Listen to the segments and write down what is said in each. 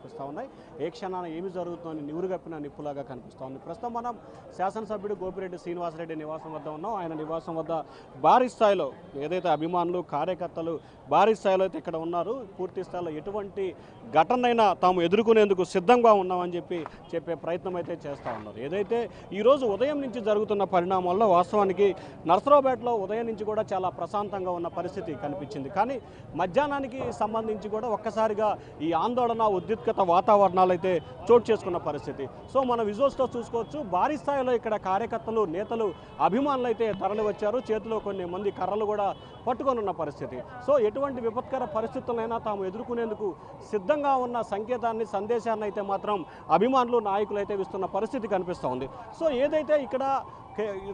కనిపిస్తూ ఉన్నాయి. ఏ క్షణాన ఏమి జరుగుతుందని నివురుగప్పిన నిప్పులాగా కనిపిస్తూ ఉంది. ప్రస్తుతం మనం శాసనసభ్యుడు గోపిరెడ్డి శ్రీనివాసరెడ్డి నివాసం వద్ద ఉన్నాం. ఆయన నివాసం వద్ద భారీ స్థాయిలో ఏదైతే అభిమానులు కార్యకర్తలు భారీ స్థాయిలో అయితే ఇక్కడ ఉన్నారు. పూర్తి స్థాయిలో ఎటువంటి ఘటనైనా తాము ఎదుర్కొనేందుకు సిద్ధంగా ఉన్నామని చెప్పే ప్రయత్నం అయితే చేస్తూ ఉన్నారు. ఏదైతే ఈరోజు ఉదయం నుంచి జరుగుతున్న పరిణామాల్లో వాస్తవానికి నర్సరావుపేటలో ఉదయం నుంచి కూడా చాలా ప్రశాంతంగా ఉన్న పరిస్థితి కనిపించింది. కానీ మధ్యాహ్నానికి సంబంధించి కూడా ఒక్కసారిగా ఈ ఆందోళన ఉద్రిక్తత వాతావరణాలు అయితే చోటు చేసుకున్న పరిస్థితి. సో మన విజువల్స్తో చూసుకోవచ్చు. భారీ స్థాయిలో ఇక్కడ కార్యకర్తలు నేతలు అభిమానులు అయితే తరలి వచ్చారు. చేతిలో కొన్ని మంది కర్రలు కూడా పట్టుకొని ఉన్న పరిస్థితి. సో ఎటువంటి విపత్కర పరిస్థితులైనా తాము ఎదుర్కొనేందుకు సిద్ధంగా ఉన్న సందేశాన్ని అయితే మాత్రం అభిమానులు నాయకులు అయితే ఇస్తున్న పరిస్థితి కనిపిస్తూ ఉంది. సో ఏదైతే ఇక్కడ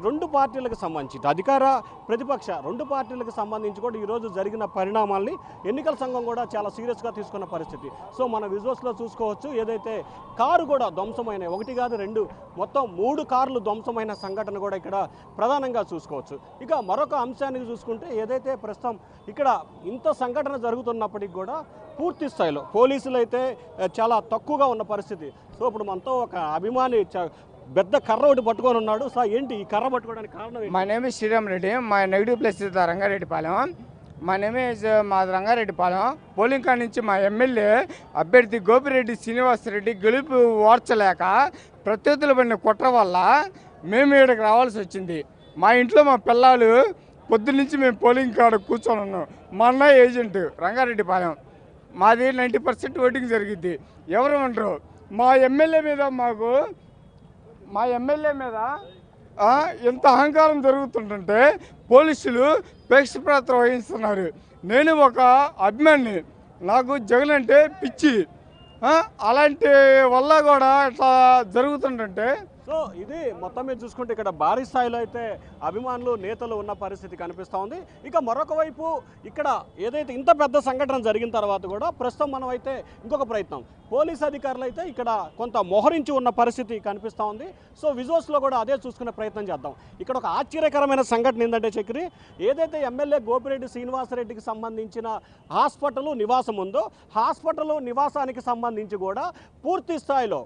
రెండు పార్టీలకు సంబంధించి అధికార ప్రతిపక్ష రెండు పార్టీలకు సంబంధించి కూడా ఈరోజు జరిగిన పరిణామాల్ని ఎన్నికల సంఘం కూడా చాలా సీరియస్గా తీసుకున్న పరిస్థితి. సో మన విజువల్స్లో చూసుకోవచ్చు. ఏదైతే కారు కూడా ధ్వంసమైన ఒకటి కాదు రెండు మొత్తం 3 కార్లు ధ్వంసమైన సంఘటన కూడా ఇక్కడ ప్రధానంగా చూసుకోవచ్చు. ఇక మరొక అంశానికి చూసుకుంటే ఏదైతే ప్రస్తుతం ఇక్కడ ఇంత సంఘటన జరుగుతున్నప్పటికీ కూడా పూర్తి స్థాయిలో పోలీసులు అయితే చాలా తక్కువగా ఉన్న పరిస్థితి. సో ఇప్పుడు మనతో ఒక అభిమాని పెద్ద కర్ర ఒకటి పట్టుకొని ఉన్నాడు. సో ఏంటి ఈ కర్ర పట్టుకోవడానికి కారణం? మా నేమ్ ఇస్ శ్రీరామ్ రెడ్డి. మా నెగిటివ్ ప్లేస్ ఇస్ రంగారెడ్డిపాలెం. మా నేమ్ ఇస్ మా రంగారెడ్డిపాలెం. పోలింగ్ కాడ నుంచి మా ఎమ్మెల్యే అభ్యర్థి గోపిరెడ్డి శ్రీనివాసరెడ్డి గెలుపు ఓర్చలేక ప్రత్యర్థుల పడిన కుట్ర వల్ల మేము ఇక్కడికి రావాల్సి వచ్చింది. మా ఇంట్లో మా పిల్లలు పొద్దున్నుంచి మేము పోలింగ్ కాడ కూర్చొని ఉన్నాం. మా అన్న ఏజెంట్ రంగారెడ్డిపాలెం. మాది 90% ఓటింగ్ జరిగిద్ది. ఎవరు ఉండరు. మా ఎమ్మెల్యే మీద ఎంత అహంకారం జరుగుతుంటే పోలీసులు పక్షపాతం వహిస్తున్నారు. నేను ఒక అభిమాని, నాకు జగన్ అంటే పిచ్చి. అలాంటి వల్ల కూడా ఇట్లా జరుగుతుంటే సో ఇది మొత్తం మీద చూసుకుంటే ఇక్కడ భారీ స్థాయిలో అయితే అభిమానులు నేతలు ఉన్న పరిస్థితి కనిపిస్తూ ఉంది. ఇక మరొక వైపు ఇక్కడ ఏదైతే ఇంత పెద్ద సంఘటన జరిగిన తర్వాత కూడా ప్రస్తుతం మనం అయితే ఇంకొక ప్రయత్నం పోలీస్ అధికారులు అయితే ఇక్కడ కొంత మోహరించి ఉన్న పరిస్థితి కనిపిస్తూ ఉంది. సో విజువల్స్లో కూడా అదే చూసుకునే ప్రయత్నం చేద్దాం. ఇక్కడ ఒక ఆశ్చర్యకరమైన సంఘటన ఏంటంటే చక్రి, ఏదైతే ఎమ్మెల్యే గోపిరెడ్డి శ్రీనివాసరెడ్డికి సంబంధించిన హాస్పిటల్ నివాసం ఉందో హాస్పిటల్ నివాసానికి సంబంధించి కూడా పూర్తి స్థాయిలో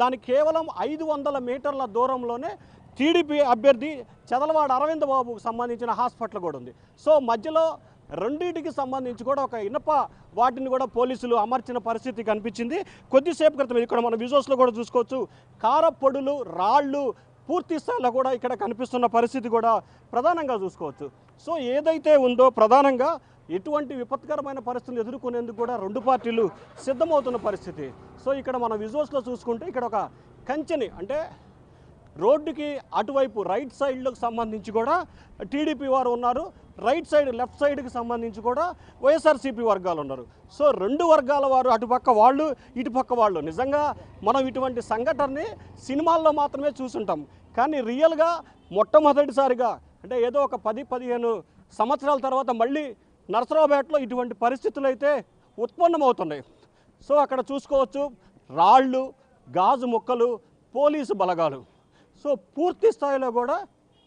దానికి కేవలం 500 మీటర్ల దూరంలోనే టీడీపీ అభ్యర్థి చదలవాడ అరవింద్ బాబుకు సంబంధించిన హాస్పిటల్ కూడా ఉంది. సో మధ్యలో రెండింటికి సంబంధించి కూడా ఒక ఇనప వాటిని కూడా పోలీసులు అమర్చిన పరిస్థితి కనిపించింది. కొద్దిసేపు క్రితం ఇక్కడ మన విజువల్స్లో కూడా చూసుకోవచ్చు. కారపొడులు రాళ్ళు పూర్తి స్థాయిలో కూడా ఇక్కడ కనిపిస్తున్న పరిస్థితి కూడా ప్రధానంగా చూసుకోవచ్చు. సో ఏదైతే ఉందో ప్రధానంగా ఎటువంటి విపత్కరమైన పరిస్థితులు ఎదుర్కొనేందుకు కూడా రెండు పార్టీలు సిద్ధమవుతున్న పరిస్థితి. సో ఇక్కడ మన విజువల్స్లో చూసుకుంటే ఇక్కడ ఒక కంచెని అంటే రోడ్డుకి అటువైపు రైట్ సైడ్లకు సంబంధించి కూడా టీడీపీ వారు ఉన్నారు. రైట్ సైడ్ లెఫ్ట్ సైడ్కి సంబంధించి కూడా వైఎస్ఆర్సీపీ వర్గాలు ఉన్నారు. సో రెండు వర్గాల వారు అటుపక్క వాళ్ళు ఇటుపక్క వాళ్ళు. నిజంగా మనం ఇటువంటి సంఘటనని సినిమాల్లో మాత్రమే చూసుంటాం. కానీ రియల్గా మొట్టమొదటిసారిగా అంటే ఏదో ఒక 10-15 సంవత్సరాల తర్వాత మళ్ళీ నర్సరావుపేటలో ఇటువంటి పరిస్థితులు అయితే ఉత్పన్నమవుతున్నాయి. సో అక్కడ చూసుకోవచ్చు రాళ్ళు గాజు ముక్కలు పోలీసు బలగాలు. సో పూర్తి స్థాయిలో కూడా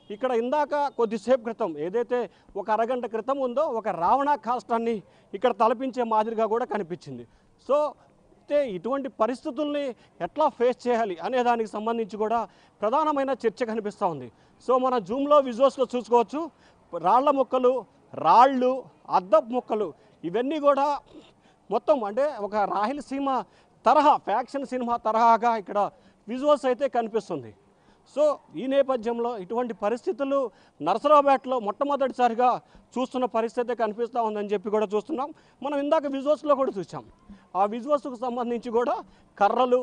ఇక్కడ ఇందాక కొద్దిసేపు క్రితం ఏదైతే ఒక అరగంట క్రితం ఉందో ఒక రావణ కాష్టాన్ని ఇక్కడ తలపించే మాదిరిగా కూడా కనిపించింది. సో అయితే ఇటువంటి పరిస్థితుల్ని ఎట్లా ఫేస్ చేయాలి అనే దానికి సంబంధించి కూడా ప్రధానమైన చర్చ కనిపిస్తూ ఉంది. సో మన జూమ్లో విజువల్స్లో చూసుకోవచ్చు రాళ్ల ముక్కలు రాళ్ళు అద్దపు ముక్కలు ఇవన్నీ కూడా మొత్తం అంటే ఒక రాయలసీమ తరహా ఫ్యాక్షన్ సినిమా తరహాగా ఇక్కడ విజువల్స్ అయితే కనిపిస్తుంది. సో ఈ నేపథ్యంలో ఇటువంటి పరిస్థితులు నర్సరావుపేటలో మొట్టమొదటిసారిగా చూస్తున్న పరిస్థితి కనిపిస్తూ ఉందని చెప్పి కూడా చూస్తున్నాం. మనం ఇందాక విజువల్స్లో కూడా చూసాం. ఆ విజువల్స్కు సంబంధించి కూడా కర్రలు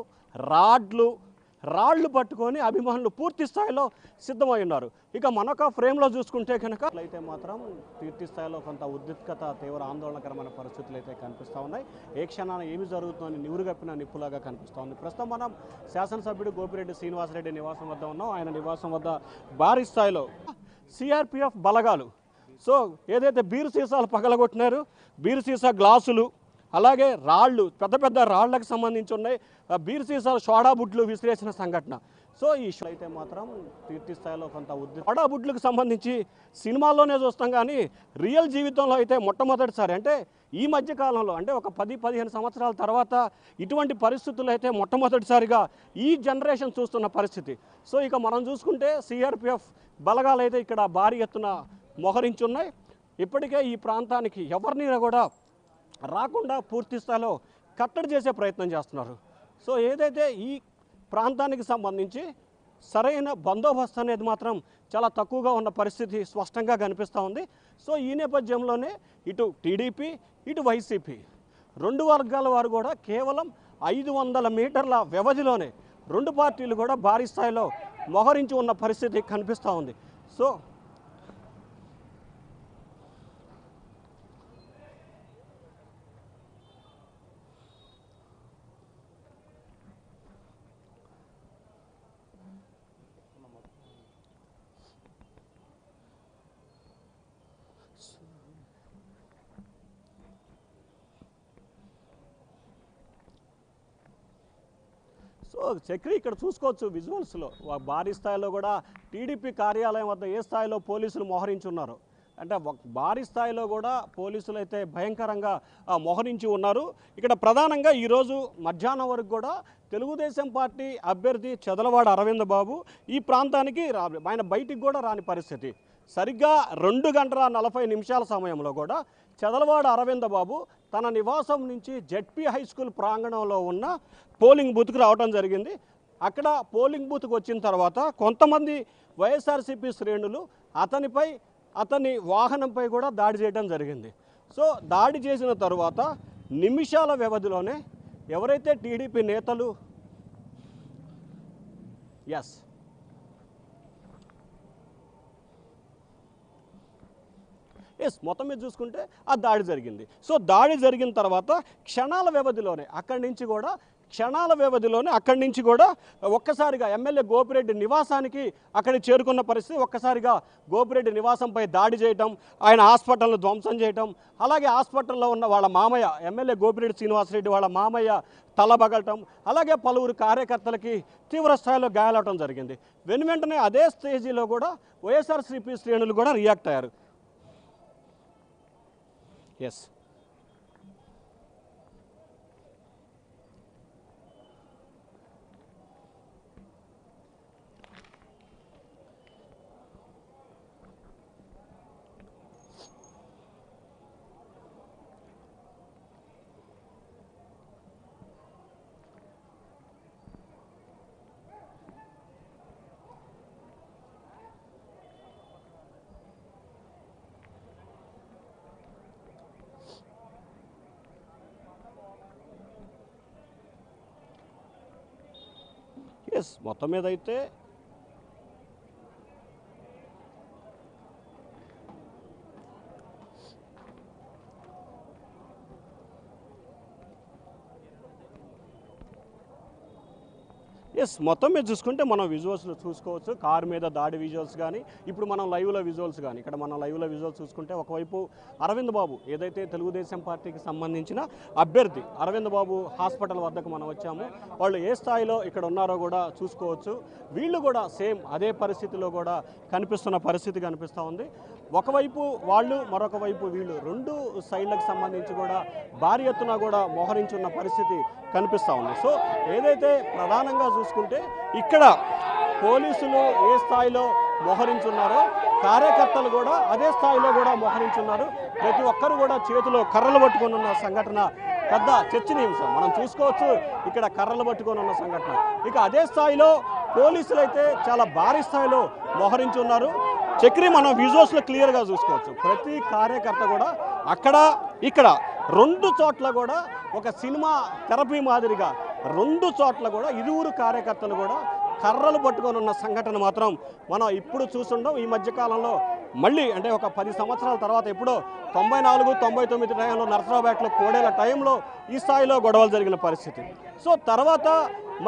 రాళ్ళు పట్టుకొని అభిమానులు పూర్తి స్థాయిలో సిద్ధమై ఉన్నారు. ఇక మనొక ఫ్రేమ్లో చూసుకుంటే కనుక అయితే మాత్రం పూర్తి స్థాయిలో కొంత ఉద్రిక్తత తీవ్ర ఆందోళనకరమైన పరిస్థితులు అయితే కనిపిస్తూ ఉన్నాయి. ఏ క్షణాన ఏమి జరుగుతుందని నివురుగప్పిన నిప్పులాగా కనిపిస్తూ ఉంది. ప్రస్తుతం మనం శాసనసభ్యుడు గోపిరెడ్డి శ్రీనివాసరెడ్డి నివాసం వద్ద ఉన్నాం. ఆయన నివాసం వద్ద భారీ స్థాయిలో సిఆర్పిఎఫ్ బలగాలు సో ఏదైతే బీరు సీసాలు పగలగొట్టినారు బీరు సీసా గ్లాసులు అలాగే రాళ్ళు పెద్ద పెద్ద రాళ్లకు సంబంధించి ఉన్నాయి బీరు సీసాలు సోడా బుడ్లు విసిరేసిన సంఘటన. సో ఈ షో అయితే మాత్రం పూర్తి స్థాయిలో కొంత బడాబుడ్లకు సంబంధించి సినిమాల్లోనే చూస్తాం, కానీ రియల్ జీవితంలో అయితే మొట్టమొదటిసారి అంటే ఈ మధ్య కాలంలో అంటే ఒక 10-15 సంవత్సరాల తర్వాత ఇటువంటి పరిస్థితులు అయితే మొట్టమొదటిసారిగా ఈ జనరేషన్ చూస్తున్న పరిస్థితి. సో ఇక మనం చూసుకుంటే సిఆర్పిఎఫ్ బలగాలు అయితే ఇక్కడ భారీ ఎత్తున మోహరించున్నాయి. ఇప్పటికే ఈ ప్రాంతానికి ఎవరిని కూడా రాకుండా పూర్తి స్థాయిలో కట్టడి చేసే ప్రయత్నం చేస్తున్నారు. సో ఏదైతే ఈ ప్రాంతానికి సంబంధించి సరైన బందోబస్తు అనేది మాత్రం చాలా తక్కువగా ఉన్న పరిస్థితి స్పష్టంగా కనిపిస్తూ ఉంది. సో ఈ నేపథ్యంలోనే ఇటు టీడీపీ ఇటు వైసీపీ రెండు వర్గాల వారు కూడా కేవలం 500 మీటర్ల వ్యవధిలోనే రెండు పార్టీలు కూడా భారీ స్థాయిలో మోహరించి ఉన్న పరిస్థితి కనిపిస్తూ ఉంది. సో చక్రి ఇక్కడ చూసుకోవచ్చు విజువల్స్లో భారీ స్థాయిలో కూడా టీడీపీ కార్యాలయం వద్ద ఏ స్థాయిలో పోలీసులు మోహరించున్నారు అంటే భారీ స్థాయిలో కూడా పోలీసులు అయితే భయంకరంగా మోహరించి ఉన్నారు. ఇక్కడ ప్రధానంగా ఈరోజు మధ్యాహ్నం వరకు కూడా తెలుగుదేశం పార్టీ అభ్యర్థి చదలవాడ అరవింద్ బాబు ఈ ప్రాంతానికి ఆయన బయటికి కూడా రాని పరిస్థితి. సరిగ్గా 2 గంటల 40 నిమిషాల సమయంలో కూడా చదలవాడ అరవింద్ బాబు తన నివాసం నుంచి జెడ్పీ హై స్కూల్ ప్రాంగణంలో ఉన్న పోలింగ్ బూత్కు రావడం జరిగింది. అక్కడ పోలింగ్ బూత్కు వచ్చిన తర్వాత కొంతమంది వైఎస్ఆర్సీపీ శ్రేణులు అతని వాహనంపై కూడా దాడి చేయడం జరిగింది. సో దాడి చేసిన తర్వాత నిమిషాల వ్యవధిలోనే ఎవరైతే టీడీపీ నేతలు మొత్తం మీద చూసుకుంటే ఆ దాడి జరిగింది. సో దాడి జరిగిన తర్వాత క్షణాల వ్యవధిలోనే అక్కడి నుంచి కూడా ఒక్కసారిగా ఎమ్మెల్యే గోపిరెడ్డి నివాసానికి అక్కడికి చేరుకున్న పరిస్థితి. ఒక్కసారిగా గోపిరెడ్డి నివాసంపై దాడి చేయటం, ఆయన హాస్పిటల్ను ధ్వంసం చేయటం, అలాగే హాస్పిటల్లో ఉన్న వాళ్ళ మామయ్య ఎమ్మెల్యే గోపిరెడ్డి శ్రీనివాసరెడ్డి వాళ్ళ మామయ్య తలబగలటం, అలాగే పలువురు కార్యకర్తలకి తీవ్ర స్థాయిలో గాయాలవటం జరిగింది. వెంటనే అదే స్టేజీలో కూడా వైఎస్ఆర్సీపీ శ్రేణులు కూడా రియాక్ట్ అయ్యారు. మొత్తం మీద అయితే మొత్తం మీద చూసుకుంటే మనం విజువల్స్లో చూసుకోవచ్చు, కారు మీద దాడి విజువల్స్ కానీ, ఇప్పుడు మనం లైవ్లో విజువల్స్ కానీ, ఇక్కడ మనం లైవ్లో విజువల్స్ చూసుకుంటే ఒకవైపు అరవింద్ బాబు ఏదైతే తెలుగుదేశం పార్టీకి సంబంధించిన అభ్యర్థి అరవింద్ బాబు హాస్పిటల్ వద్దకు మనం వచ్చాము. వాళ్ళు ఏ స్థాయిలో ఇక్కడ ఉన్నారో కూడా చూసుకోవచ్చు. వీళ్ళు కూడా సేమ్ అదే పరిస్థితిలో కూడా కనిపిస్తున్న పరిస్థితి కనిపిస్తూ ఉంది. ఒకవైపు వాళ్ళు, మరొక వైపు వీళ్ళు, రెండు సైడ్లకు సంబంధించి కూడా భారీ ఎత్తున కూడా మోహరించున్న పరిస్థితి కనిపిస్తూ ఉంది. సో ఏదైతే ప్రధానంగా చూసుకుంటే ఇక్కడ పోలీసులు ఏ స్థాయిలో మోహరించున్నారో కార్యకర్తలు కూడా అదే స్థాయిలో కూడా మోహరించున్నారు. ప్రతి ఒక్కరు కూడా చేతిలో కర్రలు పట్టుకొని ఉన్న సంఘటన పెద్ద చర్చనీయాంశం మనం చూసుకోవచ్చు. ఇక్కడ కర్రలు పట్టుకొని ఉన్న సంఘటన ఇక అదే స్థాయిలో పోలీసులు అయితే చాలా భారీ స్థాయిలో మోహరించున్నారు. చక్రి మనం విజువల్స్లో క్లియర్గా చూసుకోవచ్చు. ప్రతి కార్యకర్త కూడా అక్కడ ఇక్కడ రెండు చోట్ల కూడా ఒక సినిమా థెరపీ మాదిరిగా రెండు చోట్ల కూడా ఇరువురు కార్యకర్తలు కూడా కర్రలు పట్టుకొని ఉన్న సంఘటన మాత్రం మనం ఇప్పుడు చూస్తుండం. ఈ మధ్యకాలంలో మళ్ళీ అంటే ఒక 10 సంవత్సరాల తర్వాత ఎప్పుడో 94-99 టైంలో నర్సరావుపేటలో కోడేల టైంలో ఈ స్థాయిలో గొడవలు జరిగిన పరిస్థితి. సో తర్వాత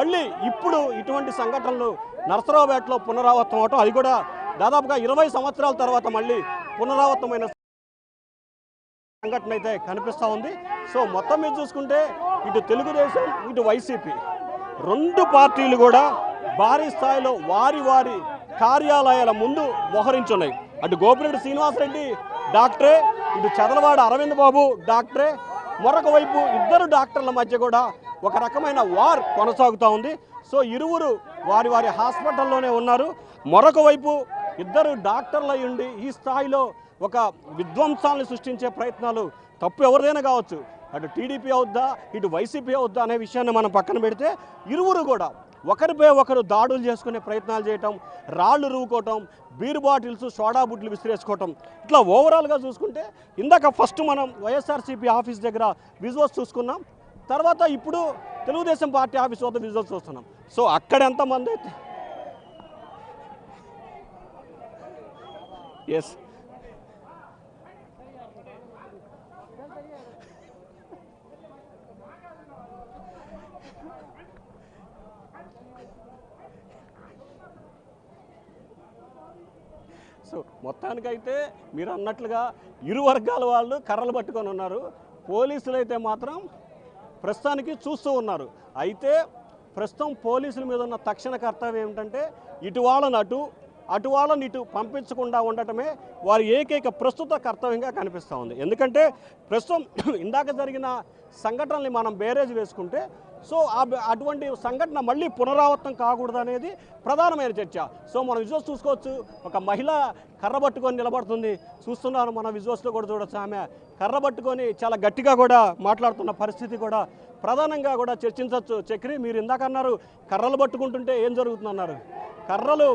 మళ్ళీ ఇప్పుడు ఇటువంటి సంఘటనలు నర్సరావుపేటలో పునరావృతం అవటం, అది కూడా దాదాపుగా 20 సంవత్సరాల తర్వాత మళ్ళీ పునరావృతమైన సంఘటన అయితే కనిపిస్తూ ఉంది. సో మొత్తం మీద చూసుకుంటే ఇటు తెలుగుదేశం ఇటు వైసీపీ రెండు పార్టీలు కూడా భారీ స్థాయిలో వారి వారి కార్యాలయాల ముందు మోహరించున్నాయి. అటు గోపిరెడ్డి శ్రీనివాసరెడ్డి డాక్టరే, ఇటు చదలవాడ అరవింద్ బాబు డాక్టరే, మరొక వైపు ఇద్దరు డాక్టర్ల మధ్య కూడా ఒక రకమైన వార్ కొనసాగుతూ ఉంది. సో ఇరువురు వారి వారి హాస్పిటల్లోనే ఉన్నారు. మరొక వైపు ఇద్దరు డాక్టర్లు అయ్యుండి ఈ స్థాయిలో ఒక విధ్వంసాలను సృష్టించే ప్రయత్నాలు తప్పు ఎవరిదైనా కావచ్చు, అటు టీడీపీ అవుద్దా ఇటు వైసీపీ అవుద్దా అనే విషయాన్ని మనం పక్కన పెడితే ఇరువురు కూడా ఒకరిపై ఒకరు దాడులు చేసుకునే ప్రయత్నాలు చేయటం, రాళ్ళు రువ్వుకోవటం, బీర్ బాటిల్స్ సోడా బుడ్లు విసిరేసుకోవటం, ఇట్లా ఓవరాల్గా చూసుకుంటే ఇందాక ఫస్ట్ మనం వైఎస్ఆర్సీపీ ఆఫీస్ దగ్గర విజువల్స్ చూసుకున్నాం. తర్వాత ఇప్పుడు తెలుగుదేశం పార్టీ ఆఫీస్ వద్ద విజువల్స్ చూస్తున్నాం. సో అక్కడ ఎంతమంది అయితే ఎస్ సో మొత్తానికైతే మీరు అన్నట్లుగా ఇరు వర్గాల వాళ్ళు కర్రలు పట్టుకొని ఉన్నారు. పోలీసులు అయితే మాత్రం ప్రస్తుతానికి చూస్తూ ఉన్నారు. అయితే ప్రస్తుతం పోలీసుల మీద ఉన్న తక్షణ కర్తవ్యం ఏమిటంటే ఇటు వాళ్ళని అటు వాళ్ళని ఇటు పంపించకుండా ఉండటమే వారి ఏకైక ప్రస్తుత కర్తవ్యంగా కనిపిస్తూ ఉంది. ఎందుకంటే ప్రస్తుతం ఇందాక జరిగిన సంఘటనల్ని మనం బేరేజ్ వేసుకుంటే సో అటువంటి సంఘటన మళ్ళీ పునరావృతం కాకూడదు అనేది ప్రధానమైన చర్చ. సో మనం విజువల్స్ చూసుకోవచ్చు, ఒక మహిళ కర్ర పట్టుకొని నిలబడుతుంది, చూస్తున్నారు మన విజువల్స్లో కూడా చూడొచ్చు. ఆమె కర్ర పట్టుకొని చాలా గట్టిగా కూడా మాట్లాడుతున్న పరిస్థితి కూడా ప్రధానంగా కూడా చర్చించవచ్చు. చక్రి, మీరు ఇందాక అన్నారు కర్రలు పట్టుకుంటుంటే ఏం జరుగుతుందన్నారు. కర్రలు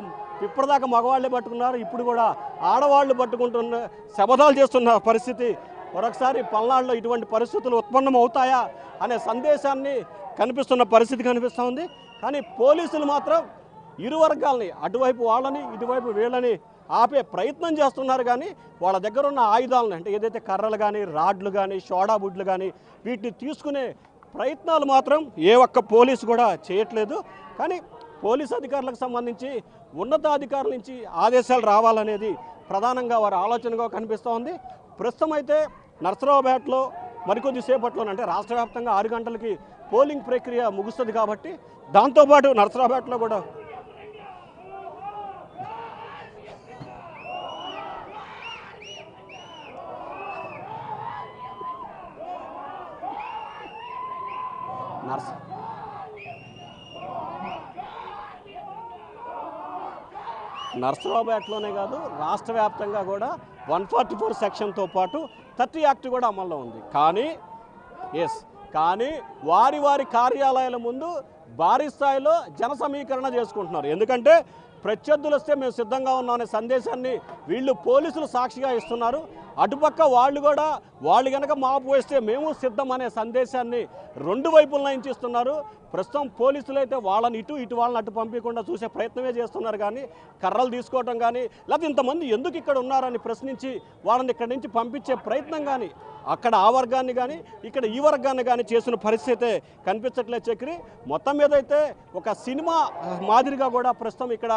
ఇప్పటిదాకా మగవాళ్ళే పట్టుకున్నారు, ఇప్పుడు కూడా ఆడవాళ్ళు పట్టుకుంటున్న శబదాలు చేస్తున్న పరిస్థితి. మరొకసారి పల్నాడులో ఇటువంటి పరిస్థితులు ఉత్పన్నం అవుతాయా అనే సందేశాన్ని కనిపిస్తున్న పరిస్థితి కనిపిస్తూ ఉంది. కానీ పోలీసులు మాత్రం ఇరు వర్గాలని అటువైపు వాళ్ళని ఇటువైపు వీళ్ళని ఆపే ప్రయత్నం చేస్తున్నారు. కానీ వాళ్ళ దగ్గర ఉన్న ఆయుధాలను అంటే ఏదైతే కర్రలు కానీ రాడ్లు కానీ సోడా బుడ్లు కానీ వీటిని తీసుకునే ప్రయత్నాలు మాత్రం ఏ ఒక్క పోలీసు కూడా చేయట్లేదు. కానీ పోలీసు అధికారులకు సంబంధించి ఉన్నతాధికారుల నుంచి ఆదేశాలు రావాలనేది ప్రధానంగా వారి ఆలోచనగా కనిపిస్తూ ఉంది. ప్రస్తుతం అయితే నర్సరావుపేటలో మరికొద్ది సేపట్లోనే అంటే రాష్ట్ర వ్యాప్తంగా 6 గంటలకి పోలింగ్ ప్రక్రియ ముగుస్తుంది కాబట్టి దాంతోపాటు నర్సరావుపేటలో కూడా నర్సరావుపేటలోనే కాదు రాష్ట్ర వ్యాప్తంగా కూడా 144 సెక్షన్తో పాటు 30 యాక్ట్ కూడా అమల్లో ఉంది. కానీ వారి వారి కార్యాలయాల ముందు భారీ స్థాయిలో జన సమీకరణ చేసుకుంటున్నారు. ఎందుకంటే ప్రత్యర్థులు వస్తే మేము సిద్ధంగా ఉన్నామనే సందేశాన్ని వీళ్ళు పోలీసులు సాక్షిగా ఇస్తున్నారు. అటుపక్క వాళ్ళు కనుక మాపు వేస్తే మేము సిద్ధం అనే సందేశాన్ని రెండు వైపుల నుంచి ఇస్తున్నారు. ప్రస్తుతం పోలీసులు అయితే వాళ్ళని ఇటు వాళ్ళని అటు పంపించకుండా చూసే ప్రయత్నమే చేస్తున్నారు. కానీ కర్రలు తీసుకోవటం కానీ లేకపోతే ఇంతమంది ఎందుకు ఇక్కడ ఉన్నారని ప్రశ్నించి వాళ్ళని ఇక్కడి నుంచి పంపించే ప్రయత్నం కానీ అక్కడ ఆ వర్గాన్ని కానీ ఇక్కడ ఈ వర్గాన్ని కానీ చేసిన పరిస్థితి కనిపించట్లేదు. చక్రి, మొత్తం మీద అయితే ఒక సినిమా మాదిరిగా కూడా ప్రస్తుతం ఇక్కడ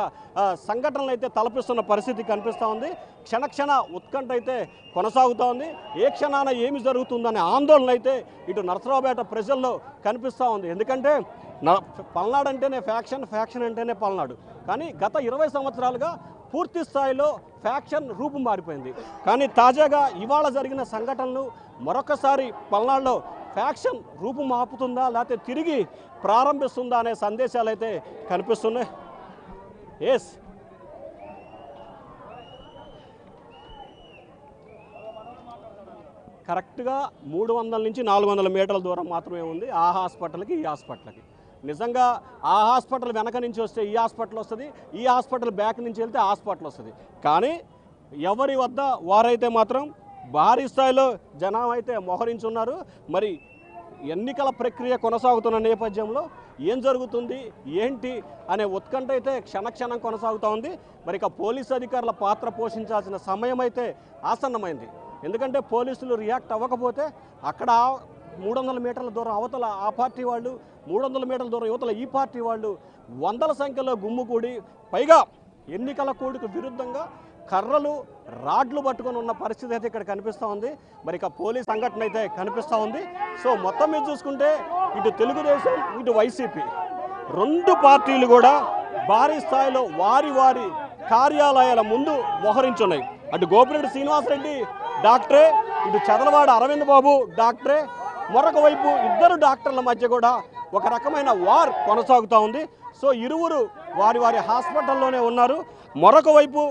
సంఘటనలు అయితే తలపిస్తున్న పరిస్థితి కనిపిస్తూ ఉంది. క్షణ ఉత్కంఠ అయితే కొనసాగుతూ ఉంది. ఏ క్షణాన ఏమి జరుగుతుందనే ఆందోళన అయితే ఇటు నర్సరావుపేట ప్రజల్లో కనిపిస్తూ ఉంది. ఎందుకంటే పల్నాడు అంటేనే ఫ్యాక్షన్ అంటేనే పల్నాడు. కానీ గత 20 సంవత్సరాలుగా పూర్తి స్థాయిలో ఫ్యాక్షన్ రూపు మారిపోయింది. కానీ తాజాగా ఇవాళ జరిగిన సంఘటనలు మరొకసారి పల్నాడులో ఫ్యాక్షన్ రూపు మాపుతుందా లేకపోతే తిరిగి ప్రారంభిస్తుందా అనే సందేశాలు అయితే కనిపిస్తున్నాయి. కరెక్ట్గా 300 నుంచి 400 మీటర్ల దూరం మాత్రమే ఉంది ఆ హాస్పిటల్కి ఈ హాస్పిటల్కి. నిజంగా ఆ హాస్పిటల్ వెనక నుంచి వస్తే ఈ హాస్పిటల్ వస్తుంది, ఈ హాస్పిటల్ బ్యాక్ నుంచి వెళ్తే హాస్పిటల్ వస్తుంది. కానీ ఎవరి వద్ద వారైతే మాత్రం భారీ స్థాయిలో జనం అయితే మోహరించున్నారు. మరి ఎన్నికల ప్రక్రియ కొనసాగుతున్న నేపథ్యంలో ఏం జరుగుతుంది ఏంటి అనే ఉత్కంఠ అయితే క్షణక్షణం కొనసాగుతూ ఉంది. మరి ఇక పోలీసు అధికారుల పాత్ర పోషించాల్సిన సమయం అయితే ఆసన్నమైంది. ఎందుకంటే పోలీసులు రియాక్ట్ అవ్వకపోతే అక్కడ 300 మీటర్ల దూరం అవతల ఆ పార్టీ వాళ్ళు, 300 మీటర్ల దూరం యువతల ఈ పార్టీ వాళ్ళు వందల సంఖ్యలో గుమ్ముకూడి పైగా ఎన్నికల కోడ్కు విరుద్ధంగా కర్రలు రాడ్లు పట్టుకొని ఉన్న పరిస్థితి అయితే ఇక్కడ కనిపిస్తూ ఉంది. మరి ఇక పోలీస్ సంఘటన అయితే కనిపిస్తూ ఉంది. సో మొత్తం మీద చూసుకుంటే ఇటు తెలుగుదేశం ఇటు వైసీపీ 2 పార్టీలు కూడా భారీ స్థాయిలో వారి వారి కార్యాలయాల ముందు మోహరించున్నాయి. అటు గోపిరెడ్డి శ్రీనివాసరెడ్డి డాక్టరే, ఇటు చదలవాడ అరవింద్ బాబు డాక్టరే, మరొక వైపు ఇద్దరు డాక్టర్ల మధ్య కూడా ఒక రకమైన వార్ కొనసాగుతూ ఉంది. సో ఇరువురు వారి వారి హాస్పిటల్లోనే ఉన్నారు. మరొక వైపు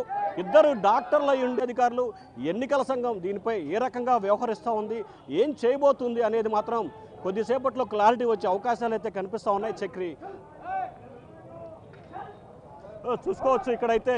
ఇద్దరు డాక్టర్ల ఉండే అధికారులు, ఎన్నికల సంఘం దీనిపై ఏ రకంగా వ్యవహరిస్తూ ఉంది, ఏం చేయబోతుంది అనేది మాత్రం కొద్దిసేపట్లో క్లారిటీ వచ్చే అవకాశాలు అయితే కనిపిస్తూ ఉన్నాయి. చక్రి చూసుకోవచ్చు ఇక్కడైతే